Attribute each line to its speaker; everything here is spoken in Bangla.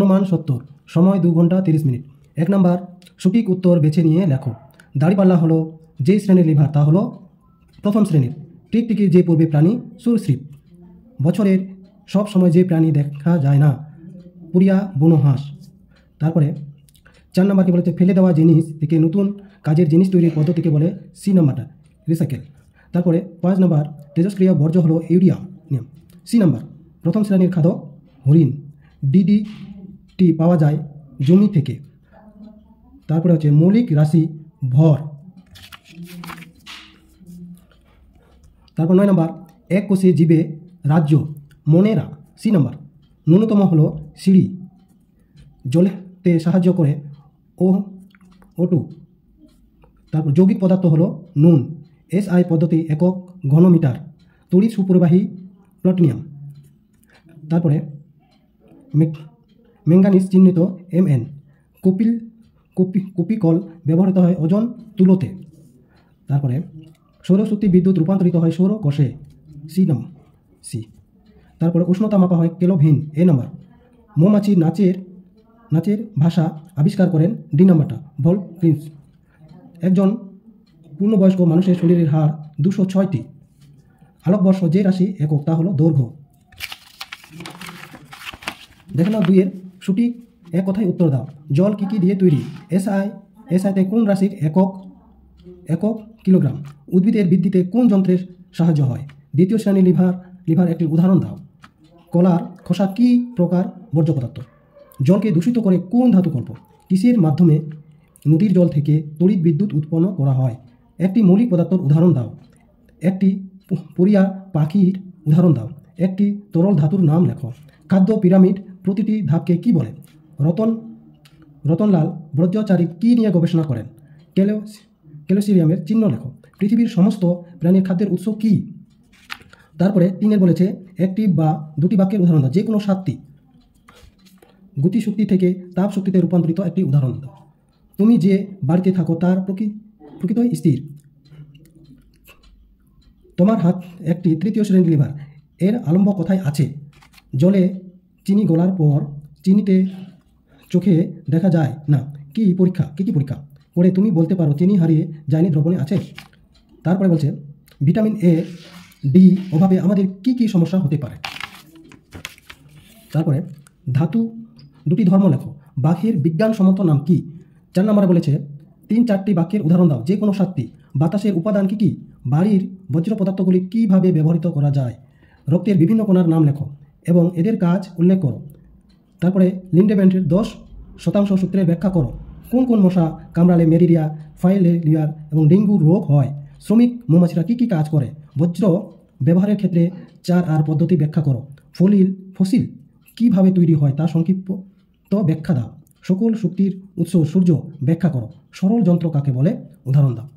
Speaker 1: উদ্রমান 70, সময় 2 ঘন্টা 30 মিনিট। 1 নম্বর, সঠিক উত্তর বেছে নিয়ে লেখো। দাড়িপাল্লা হলো যে শ্রেণীর লিভার তা হলো প্রথম শ্রেণীর। টিকটিকির যে পূর্বে প্রাণী সরীসৃপ। বছরের সব সময় যে প্রাণী দেখা যায় না, পুরিয়া বুনো হাঁস। তারপরে 4 নম্বরকে বলেছে ফেলে দেওয়া জিনিস থেকে নতুন কাজের জিনিস তৈরির পদ্ধতিকে বলে সি নাম্বারটা রিসাইকেল। তারপরে 5 নম্বর, তেজস্ক্রিয় বর্জ্য হলো ইউরিয়া। সি নাম্বার, প্রথম শ্রেণীর খাদক হরিণ। ডিডিটি পাওয়া যায় জমি থেকে। তারপরে হচ্ছে মৌলিক রাশি ভর। তারপর 9 নম্বর, এক কোষে জীবে রাজ্য মনেরা। সি নাম্বার, ন্যূনতম হলো সিঁড়ি। জলেতে সাহায্য করে O2। তারপর যৌগিক পদার্থ হলো নুন। SI পদ্ধতি একক ঘনমিটার। তড়িৎ সুপরিবাহী প্লাটিনাম। তারপরে ম্যাঙ্গানিজ চিহ্নিত Mn। কপিকল ব্যবহৃত হয় ওজন তুলোতে। তারপরে সৌরশক্তি বিদ্যুৎ রূপান্তরিত হয় সৌর কোষে। সি। তারপরে উষ্ণতা মাপা হয় কেলভিন। এ নাম্বার, মৌমাছির নাচের ভাষা আবিষ্কার করেন। ডি নাম্বারটা ভলফ্রিজ। একজন পূর্ণবয়স্ক মানুষের শরীরের হাড় 206টি। আলোকবর্ষ যে রাশি একক তা হলো দৈর্ঘ্য। দেখে নাও 2 এর সঠিক এক কথায় উত্তর দাও। জল কি কি দিয়ে তৈরি? এসআইতে কোন রাশির একক কিলোগ্রাম? উদ্ভিদের বৃদ্ধিতে কোন যন্ত্রের সাহায্য হয়? দ্বিতীয় শ্রেণীর লিভার একটি উদাহরণ দাও। কলার খোসা কি প্রকার বর্জ্য পদার্থ? জলকে দূষিত করে কোন ধাতুকল্প? কিসের মাধ্যমে নদীর জল থেকে তড়িৎ বিদ্যুৎ উৎপন্ন করা হয়? একটি মৌলিক পদার্থের উদাহরণ দাও। একটি পরিয়া পাখির উদাহরণ দাও। একটি তরল ধাতুর নাম লেখো। খাদ্য পিরামিড প্রতিটি ধাপকে কি বলে? রতনলাল ব্রহ্মচারী কি নিয়ে গবেষণা করেন? ক্যালসিয়ামের চিহ্ন লেখো। পৃথিবীর সমস্ত প্রাণীর খাদ্যের উৎস কি? তারপরে 3 বলেছে একটি বা দুটি বাক্যের উদাহরণ দাও। যে কোনো 7টি। গতিশক্তি থেকে তাপ শক্তিতে রূপান্তরিত একটি উদাহরণ দাও। তুমি যে বাড়িতে থাকো তার প্রকৃতই স্থির। তোমার হাত একটি তৃতীয় শ্রেণীর লিভার। এর আলম্ব কোথায় আছে? জলে চিনি গলার পর চিনিতে চোখে দেখা যায় না। কি পরীক্ষা করে তুমি বলতে পারো চিনি হারিয়ে যায়নি, দ্রবণে আছে? তারপরে বলছে ভিটামিন A, D অভাবে আমাদের কি কি সমস্যা হতে পারে? তারপরে ধাতু দুটি ধর্ম লেখো। বাঘের বিজ্ঞানসম্মত নাম কি? 4 নম্বরে বলেছে 3-4টি বাক্যের উদাহরণ দাও। যে কোনো 7টি। বাতাসের উপাদান কি কি? বাড়ির বজ্র পদার্থগুলি কিভাবে ব্যবহৃত করা যায়? রক্তের বিভিন্ন কণার নাম লেখো এবং এদের কাজ উল্লেখ করো। তারপরে লিন্ডেম্যানের 10% সূত্রের ব্যাখ্যা করো। কোন কোন মশা কামড়ালে ম্যালেরিয়া, ফাইলেরিয়া এবং ডেঙ্গু রোগ হয়? শ্রমিক মৌমাছিরা কি কি কাজ করে? বজ্র ব্যবহারের ক্ষেত্রে 4R পদ্ধতি ব্যাখ্যা করো। ফসিল কিভাবে তৈরি হয় তা সংক্ষিপ্ত ব্যাখ্যা দাও। সকল শক্তির উৎস সূর্য ব্যাখ্যা করো। সরল যন্ত্র কাকে বলে? উদাহরণ দাও।